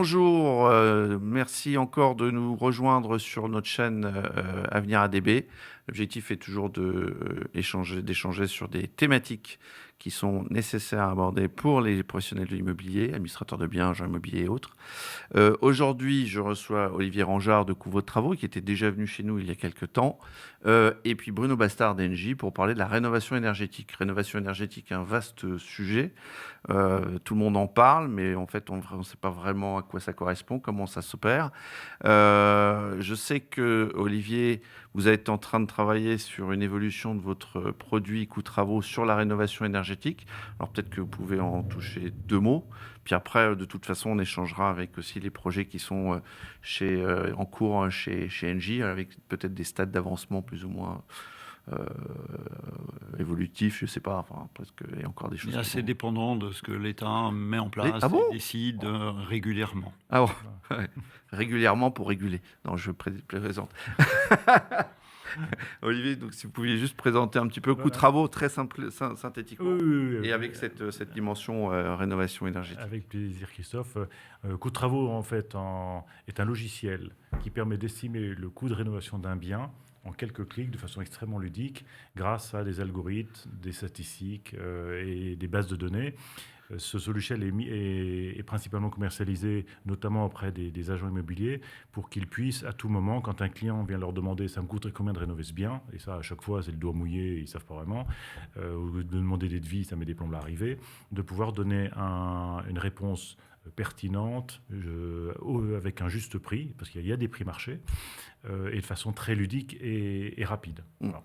Bonjour, merci encore de nous rejoindre sur notre chaîne Avenir ADB. L'objectif est toujours d'échanger sur des thématiques qui sont nécessaires à aborder pour les professionnels de l'immobilier, administrateurs de biens, agents immobiliers et autres. Aujourd'hui, je reçois Olivier Rangeard de Couvreux de Travaux, qui était déjà venu chez nous il y a quelques temps, et puis Bruno Bastard d'Engie pour parler de la rénovation énergétique. Rénovation énergétique, un vaste sujet. Tout le monde en parle, mais en fait, on ne sait pas vraiment à quoi ça correspond, comment ça s'opère. Je sais que, Olivier, vous êtes en train de travailler sur une évolution de votre produit coût-travaux sur la rénovation énergétique. Alors peut-être que vous pouvez en toucher deux mots. Puis après, de toute façon, on échangera avec aussi les projets qui sont en cours chez Engie, avec peut-être des stades d'avancement plus ou moins évolutifs, je ne sais pas, enfin, presque, il y a encore des choses. C'est assez dépendant de ce que l'État met en place Ah bon et décide régulièrement. Ah bon. Ouais. Régulièrement pour réguler. Non, je plaisante. Olivier, donc si vous pouviez juste présenter un petit peu coût travaux très synthétiquement, oui, et avec cette dimension rénovation énergétique. Avec plaisir, Christophe. Coût de travaux, en fait, est un logiciel qui permet d'estimer le coût de rénovation d'un bien en quelques clics de façon extrêmement ludique grâce à des algorithmes, des statistiques et des bases de données. Ce logiciel est principalement commercialisé, notamment auprès des agents immobiliers, pour qu'ils puissent, à tout moment, quand un client vient leur demander « ça me coûterait combien de rénover ce bien ?» et ça, à chaque fois, c'est le doigt mouillé, ils ne savent pas vraiment, ou de demander des devis, ça met des plombs à l'arrivée, de pouvoir donner une réponse pertinente, avec un juste prix, parce qu'il y a des prix marchés, et de façon très ludique et rapide. Voilà.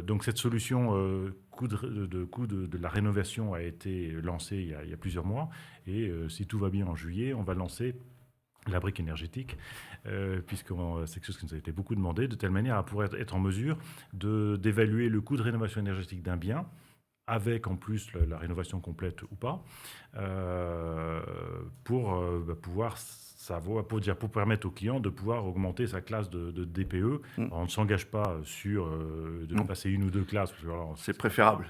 Donc cette solution coût de la rénovation a été lancée il y a plusieurs mois, et si tout va bien en juillet, on va lancer la brique énergétique, puisque c'est quelque chose qui nous a été beaucoup demandé, de telle manière à pouvoir être en mesure d'évaluer le coût de rénovation énergétique d'un bien, avec en plus la rénovation complète ou pas, pour pouvoir savoir, pour permettre au client de pouvoir augmenter sa classe de DPE. Alors, on ne s'engage pas sur de passer une ou deux classes. Parce que, alors, c'est préférable.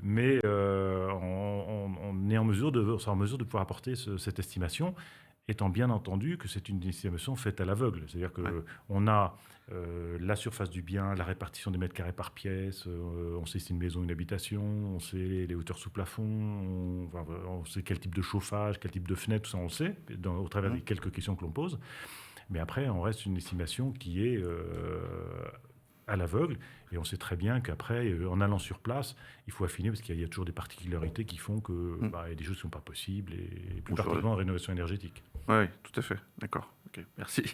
Mais on est en mesure de pouvoir apporter cette estimation, étant bien entendu que c'est une estimation faite à l'aveugle. C'est-à-dire qu'on a la surface du bien, la répartition des mètres carrés par pièce, on sait si c'est une maison ou une habitation, on sait les hauteurs sous plafond, on sait quel type de chauffage, quel type de fenêtre, tout ça on le sait, au travers des quelques questions que l'on pose. Mais après, on reste une estimation qui est à l'aveugle, et on sait très bien qu'après, en allant sur place, il faut affiner, parce qu'il y a toujours des particularités qui font que y a des choses qui ne sont pas possibles, et plus particulièrement en rénovation énergétique. Oui, tout à fait. D'accord. Okay. Merci.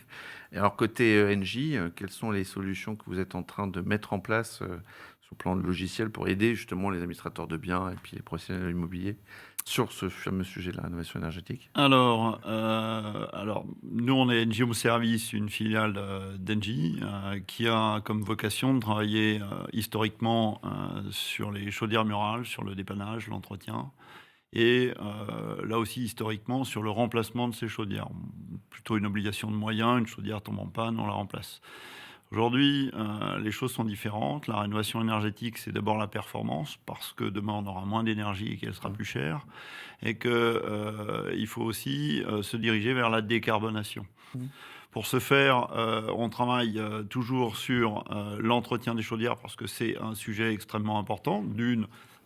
Et alors, côté Engie, quelles sont les solutions que vous êtes en train de mettre en place sur le plan de logiciel pour aider justement les administrateurs de biens et puis les professionnels de l'immobilier sur ce fameux sujet de la rénovation énergétique? Alors, nous, on est Engie Home Service, une filiale d'Engie, qui a comme vocation de travailler historiquement sur les chaudières murales, sur le dépannage, l'entretien, et là aussi historiquement sur le remplacement de ces chaudières. Plutôt une obligation de moyens, une chaudière tombe en panne, on la remplace. Aujourd'hui, les choses sont différentes. La rénovation énergétique, c'est d'abord la performance, parce que demain, on aura moins d'énergie et qu'elle sera plus chère, et qu'il faut aussi se diriger vers la décarbonation. Pour ce faire, on travaille toujours sur l'entretien des chaudières, parce que c'est un sujet extrêmement important.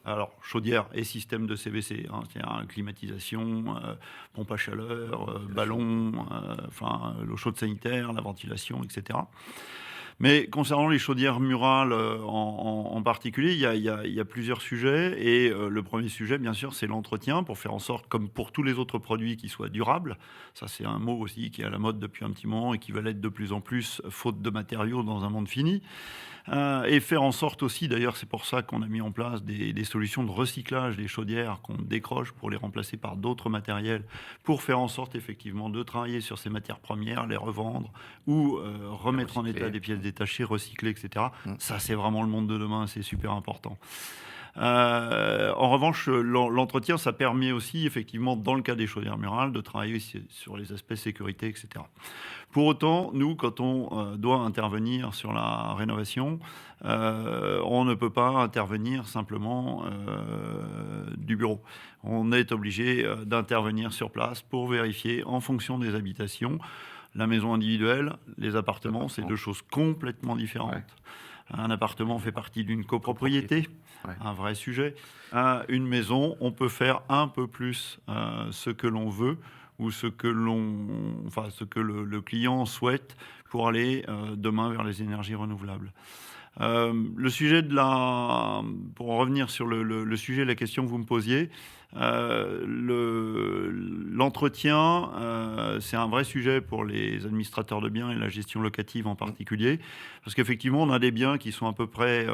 Alors, chaudière et système de CVC, c'est-à-dire climatisation, pompe à chaleur, ballon, l'eau chaude sanitaire, la ventilation, etc. Mais concernant les chaudières murales en particulier, il y a plusieurs sujets. Et le premier sujet, bien sûr, c'est l'entretien, pour faire en sorte, comme pour tous les autres produits, qu'ils soient durables. Ça, c'est un mot aussi qui est à la mode depuis un petit moment et qui va l'être de plus en plus, faute de matériaux dans un monde fini. Et faire en sorte aussi, d'ailleurs, c'est pour ça qu'on a mis en place des solutions de recyclage des chaudières qu'on décroche pour les remplacer par d'autres matériels, pour faire en sorte effectivement de travailler sur ces matières premières, les revendre ou remettre en état des pièces détachées, recyclées, etc. Ça, c'est vraiment le monde de demain, c'est super important. En revanche, l'entretien, ça permet aussi, effectivement, dans le cas des chaudières murales, de travailler sur les aspects sécurité, etc. Pour autant, nous, quand on doit intervenir sur la rénovation, on ne peut pas intervenir simplement du bureau. On est obligé d'intervenir sur place pour vérifier, en fonction des habitations, la maison individuelle, les appartements, c'est deux choses complètement différentes. Ouais. Un appartement fait partie d'une copropriété, ouais. Un vrai sujet. Une maison, on peut faire un peu plus ce que l'on veut ou ce que le client souhaite pour aller demain vers les énergies renouvelables. Le sujet pour en revenir sur le sujet, la question que vous me posiez, l'entretien, c'est un vrai sujet pour les administrateurs de biens et la gestion locative en particulier, parce qu'effectivement, on a des biens qui sont à peu près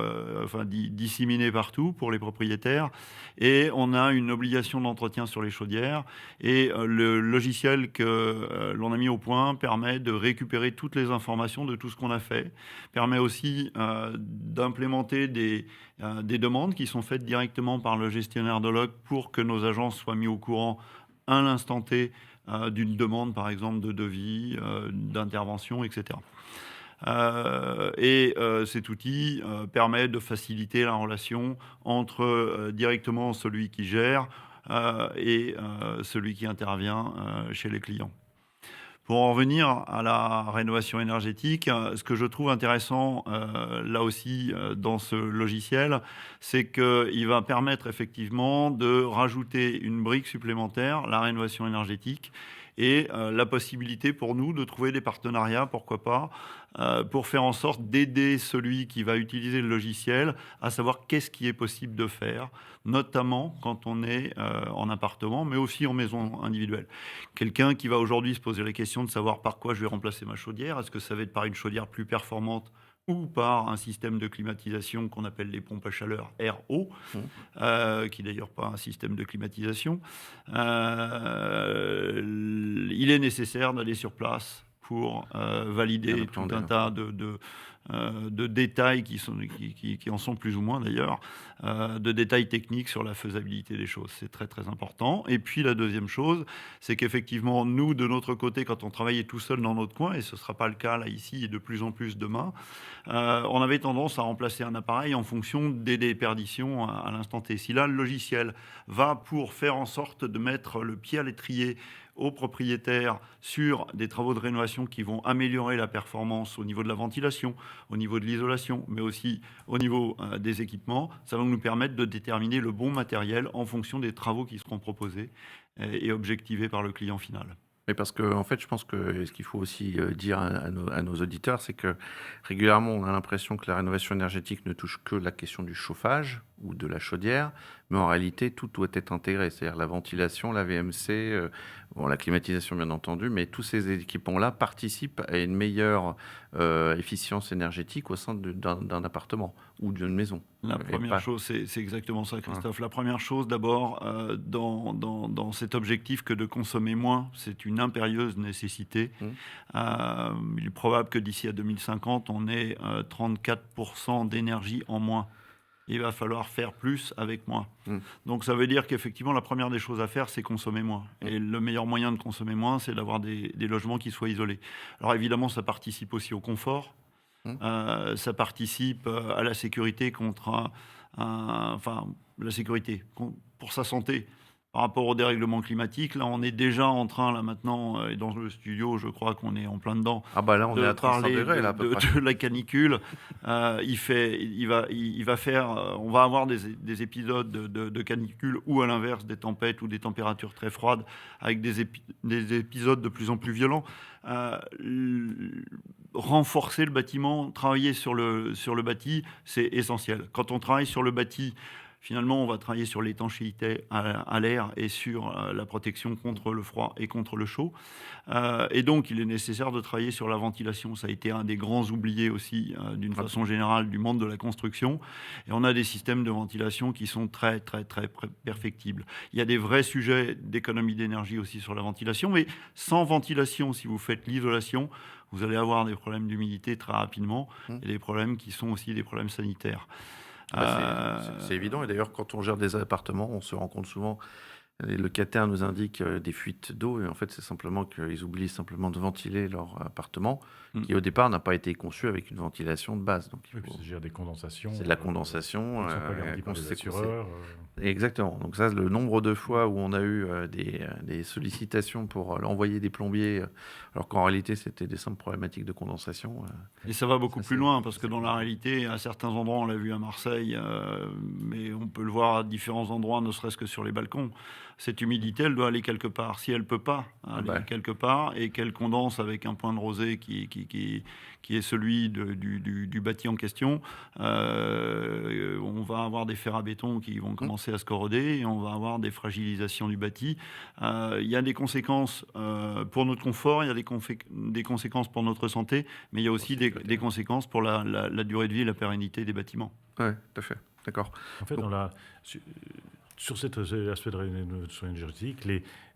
disséminés partout pour les propriétaires, et on a une obligation d'entretien sur les chaudières, et le logiciel que l'on a mis au point permet de récupérer toutes les informations de tout ce qu'on a fait, permet aussi d'implémenter des demandes qui sont faites directement par le gestionnaire de log pour que nos agents soient mis au courant à l'instant T d'une demande, par exemple, de devis, d'intervention, etc. Cet outil permet de faciliter la relation entre directement celui qui gère et celui qui intervient chez les clients. Pour en revenir à la rénovation énergétique, ce que je trouve intéressant là aussi dans ce logiciel, c'est qu'il va permettre effectivement de rajouter une brique supplémentaire, la rénovation énergétique, et la possibilité pour nous de trouver des partenariats, pourquoi pas, pour faire en sorte d'aider celui qui va utiliser le logiciel à savoir qu'est-ce qui est possible de faire, notamment quand on est en appartement, mais aussi en maison individuelle. Quelqu'un qui va aujourd'hui se poser la question de savoir par quoi je vais remplacer ma chaudière, est-ce que ça va être par une chaudière plus performante ou par un système de climatisation qu'on appelle les pompes à chaleur RO, qui d'ailleurs pas un système de climatisation. Il est nécessaire d'aller sur place pour valider tout un tas de détails qui en sont plus ou moins d'ailleurs, de détails techniques sur la faisabilité des choses. C'est très très important. Et puis la deuxième chose, c'est qu'effectivement, nous, de notre côté, quand on travaillait tout seul dans notre coin, et ce ne sera pas le cas là ici et de plus en plus demain, on avait tendance à remplacer un appareil en fonction des déperditions à l'instant T. Si là, le logiciel va pour faire en sorte de mettre le pied à l'étrier aux propriétaires sur des travaux de rénovation qui vont améliorer la performance au niveau de la ventilation, au niveau de l'isolation, mais aussi au niveau des équipements, ça va nous permettre de déterminer le bon matériel en fonction des travaux qui seront proposés et objectivés par le client final. Mais parce que, en fait, je pense que ce qu'il faut aussi dire à nos auditeurs, c'est que régulièrement, on a l'impression que la rénovation énergétique ne touche que la question du chauffage ou de la chaudière, mais en réalité, tout doit être intégré, c'est-à-dire la ventilation, la VMC, la climatisation, bien entendu, mais tous ces équipements-là participent à une meilleure efficience énergétique au sein d'un appartement ou d'une maison. La première chose, c'est exactement ça, Christophe. La première chose, d'abord, dans cet objectif que de consommer moins, c'est une impérieuse nécessité. Il est probable que d'ici à 2050, on ait 34% d'énergie en moins. Il va falloir faire plus avec moins. Donc ça veut dire qu'effectivement, la première des choses à faire, c'est consommer moins. Et le meilleur moyen de consommer moins, c'est d'avoir des logements qui soient isolés. Alors évidemment, ça participe aussi au confort. Ça participe à la sécurité contre la sécurité pour sa santé. Par rapport au dérèglement climatique, là, on est déjà en train, là maintenant, et dans le studio, je crois qu'on est en plein dedans. Ah bah là, on est à 35 degrés, là, à peu près. De la canicule. On va avoir des épisodes de canicule ou à l'inverse des tempêtes ou des températures très froides avec des épisodes de plus en plus violents. Renforcer le bâtiment, travailler sur le bâti, c'est essentiel. Quand on travaille sur le bâti, finalement, on va travailler sur l'étanchéité à l'air et sur la protection contre le froid et contre le chaud. Et donc, il est nécessaire de travailler sur la ventilation. Ça a été un des grands oubliés aussi, d'une façon générale, du monde de la construction. Et on a des systèmes de ventilation qui sont très, très, très perfectibles. Il y a des vrais sujets d'économie d'énergie aussi sur la ventilation. Mais sans ventilation, si vous faites l'isolation, vous allez avoir des problèmes d'humidité très rapidement et des problèmes qui sont aussi des problèmes sanitaires. C'est évident. Et d'ailleurs, quand on gère des appartements, on se rend compte souvent, les locataires nous indiquent des fuites d'eau. Et en fait, c'est simplement qu'ils oublient simplement de ventiler leur appartement, qui au départ n'a pas été conçu avec une ventilation de base. Donc, Oui, puis ça gère des condensations. c'est de la condensation. Qui ne sont pas garanties par les assureurs. Exactement. Donc ça, le nombre de fois où on a eu des sollicitations pour envoyer des plombiers, alors qu'en réalité, c'était des simples problématiques de condensation. Et ça va beaucoup plus loin, parce que dans la réalité, à certains endroits, on l'a vu à Marseille, mais on peut le voir à différents endroits, ne serait-ce que sur les balcons. Cette humidité, elle doit aller quelque part. Si elle ne peut pas aller quelque part, et qu'elle condense avec un point de rosée qui est celui du bâti en question, on va avoir des fers à béton qui vont commencer à se corroder, et on va avoir des fragilisations du bâti. Il y a des conséquences pour notre confort, il y a des conséquences pour notre santé, mais il y a aussi des conséquences pour la durée de vie et la pérennité des bâtiments. Oui, tout à fait. D'accord. En fait, sur cet aspect de rénovation énergétique,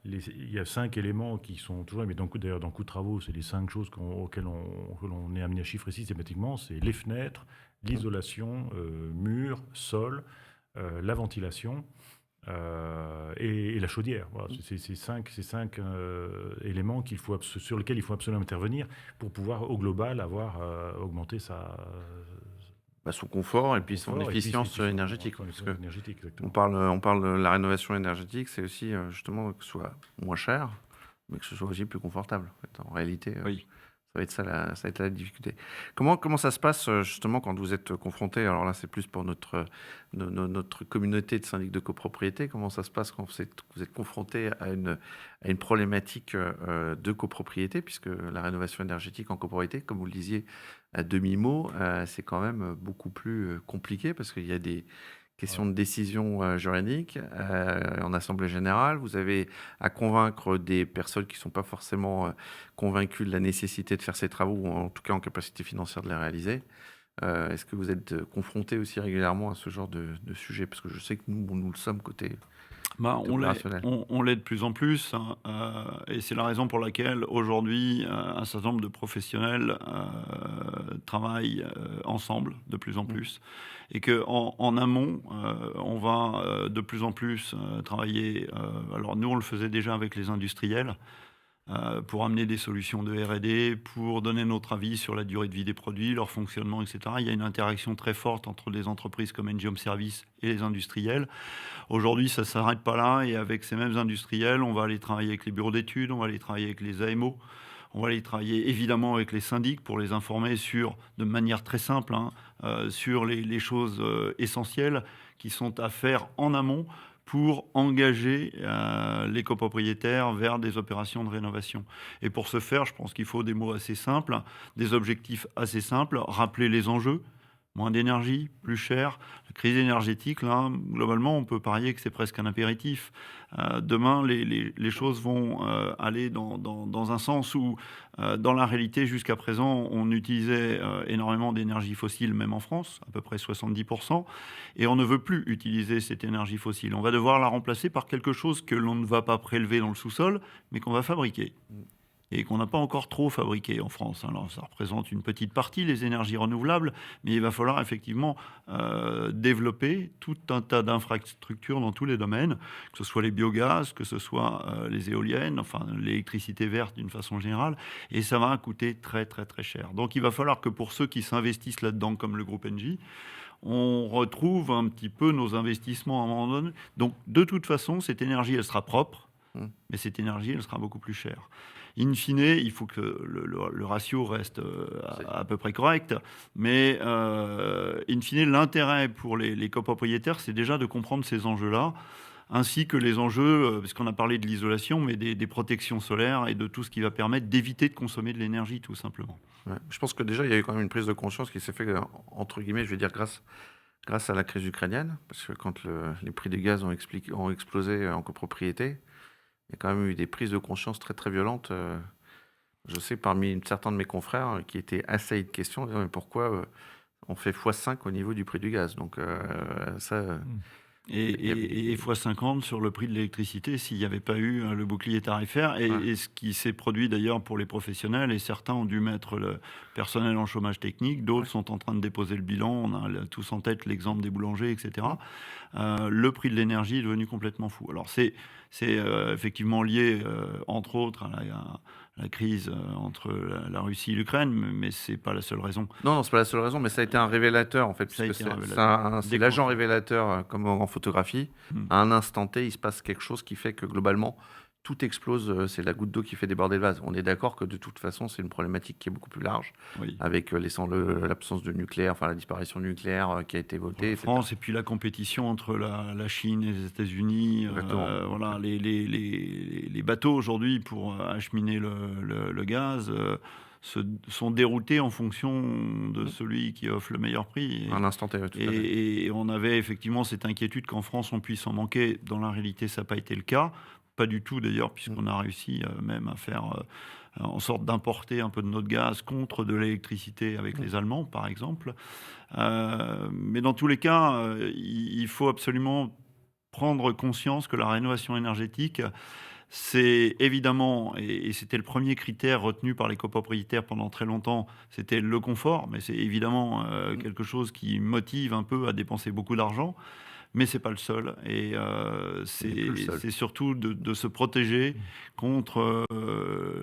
il y a 5 éléments qui sont toujours, mais d'ailleurs dans Coûts de travaux, c'est les 5 choses auxquelles on est amené à chiffrer systématiquement, c'est les fenêtres, l'isolation, murs, sol, la ventilation et la chaudière. Voilà, c'est ces cinq éléments sur lesquels il faut absolument intervenir pour pouvoir, au global, augmenter son confort et puis son efficience énergétique. On parle de la rénovation énergétique, c'est aussi justement que ce soit moins cher, mais que ce soit aussi plus confortable. En réalité, oui. Ça va être la difficulté. Comment ça se passe justement quand vous êtes confronté, alors là c'est plus pour notre communauté de syndics de copropriété, comment ça se passe quand vous êtes confronté à une problématique de copropriété, puisque la rénovation énergétique en copropriété, comme vous le disiez à demi-mot, c'est quand même beaucoup plus compliqué parce qu'il y a des questions de décision juridique en assemblée générale. Vous avez à convaincre des personnes qui ne sont pas forcément convaincues de la nécessité de faire ces travaux, ou en tout cas en capacité financière de les réaliser. Est-ce que vous êtes confronté aussi régulièrement à ce genre de sujet? Parce que je sais que nous le sommes côté opérationnel. On l'est de plus en plus, et c'est la raison pour laquelle aujourd'hui un certain nombre de professionnels travaillent ensemble de plus en plus, et qu'en amont, on va de plus en plus travailler. Alors nous, on le faisait déjà avec les industriels, pour amener des solutions de R&D, pour donner notre avis sur la durée de vie des produits, leur fonctionnement, etc. Il y a une interaction très forte entre des entreprises comme NG Home Service et les industriels. Aujourd'hui, ça ne s'arrête pas là, et avec ces mêmes industriels, on va aller travailler avec les bureaux d'études, on va aller travailler avec les AMO, on va aller travailler évidemment avec les syndics pour les informer de manière très simple, sur les choses essentielles qui sont à faire en amont pour engager les copropriétaires vers des opérations de rénovation. Et pour ce faire, je pense qu'il faut des mots assez simples, des objectifs assez simples, rappeler les enjeux. Moins d'énergie, plus cher. La crise énergétique, là, globalement, on peut parier que c'est presque un apéritif. Demain, les choses vont aller dans un sens où, dans la réalité, jusqu'à présent, on utilisait énormément d'énergie fossile, même en France, à peu près 70%, et on ne veut plus utiliser cette énergie fossile. On va devoir la remplacer par quelque chose que l'on ne va pas prélever dans le sous-sol, mais qu'on va fabriquer. Et qu'on n'a pas encore trop fabriqué en France. Alors ça représente une petite partie, les énergies renouvelables, mais il va falloir effectivement développer tout un tas d'infrastructures dans tous les domaines, que ce soit les biogaz, que ce soit les éoliennes, enfin l'électricité verte d'une façon générale, et ça va coûter très très très cher. Donc il va falloir que pour ceux qui s'investissent là-dedans, comme le groupe Engie, on retrouve un petit peu nos investissements à un moment donné. Donc de toute façon, cette énergie, elle sera propre, mais cette énergie, elle sera beaucoup plus chère. In fine, il faut que le ratio reste à peu près correct, mais in fine, l'intérêt pour les copropriétaires, c'est déjà de comprendre ces enjeux-là, ainsi que les enjeux, parce qu'on a parlé de l'isolation, mais des protections solaires et de tout ce qui va permettre d'éviter de consommer de l'énergie, tout simplement. Ouais. Je pense que déjà, il y a eu quand même une prise de conscience qui s'est faite, entre guillemets, je vais dire, grâce à la crise ukrainienne, parce que quand les prix du gaz ont explosé en copropriété, il y a quand même eu des prises de conscience très très violentes. Je sais parmi certains de mes confrères qui étaient assaillis de questions, mais pourquoi on fait x5 au niveau du prix du gaz? Donc ça, Et x50 sur le prix de l'électricité s'il n'y avait pas eu le bouclier tarifaire. Et ce qui s'est produit d'ailleurs pour les professionnels, et certains ont dû mettre le personnel en chômage technique, d'autres sont en train de déposer le bilan, on a tous en tête l'exemple des boulangers, etc. Le prix de l'énergie est devenu complètement fou. Alors c'est effectivement lié, entre autres, à la crise entre la Russie et l'Ukraine, mais c'est pas la seule raison. Non, c'est pas la seule raison, mais ça a été un révélateur en fait, puisque c'est l'agent révélateur comme en photographie. À un instant T, il se passe quelque chose qui fait que globalement tout explose. C'est la goutte d'eau qui fait déborder le vase. On est d'accord que de toute façon, c'est une problématique qui est beaucoup plus large, avec l'absence de nucléaire, enfin la disparition nucléaire qui a été votée. En France, et puis la compétition entre la Chine et les États-Unis. Voilà, les bateaux aujourd'hui pour acheminer le gaz sont déroutés en fonction de celui qui offre le meilleur prix. Un instant T, et on avait effectivement cette inquiétude qu'en France on puisse en manquer. Dans la réalité, ça n'a pas été le cas. Pas du tout d'ailleurs, puisqu'on a réussi même à faire en sorte d'importer un peu de notre gaz contre de l'électricité avec les Allemands, par exemple. Mais dans tous les cas, il faut absolument prendre conscience que la rénovation énergétique, c'est évidemment, et c'était le premier critère retenu par les copropriétaires pendant très longtemps, c'était le confort, mais c'est évidemment quelque chose qui motive un peu à dépenser beaucoup d'argent. Mais ce n'est pas le seul. Et c'est surtout de se protéger contre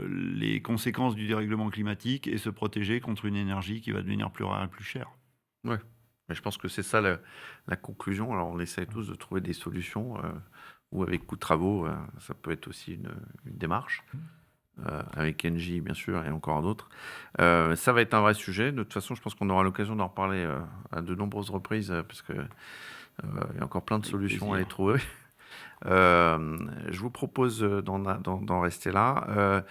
les conséquences du dérèglement climatique et se protéger contre une énergie qui va devenir plus rare et plus chère. Ouais. Mais je pense que c'est ça la conclusion. Alors on essaie tous de trouver des solutions, ou avec coût de travaux, ça peut être aussi une démarche. Avec Engie, bien sûr, et encore d'autres. Ça va être un vrai sujet. De toute façon, je pense qu'on aura l'occasion d'en reparler à de nombreuses reprises, parce que il y a encore plein de solutions à les trouver. Je vous propose d'en rester là.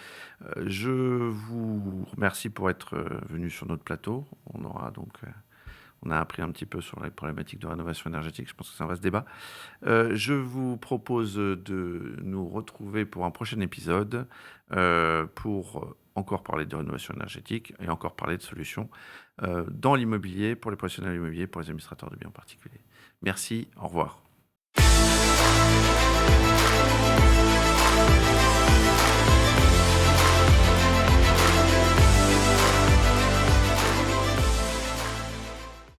Je vous remercie pour être venu sur notre plateau. On a appris un petit peu sur les problématiques de rénovation énergétique. Je pense que c'est un vaste débat. Je vous propose de nous retrouver pour un prochain épisode pour encore parler de rénovation énergétique et encore parler de solutions dans l'immobilier, pour les professionnels immobiliers, pour les administrateurs de biens en particulier. Merci, au revoir.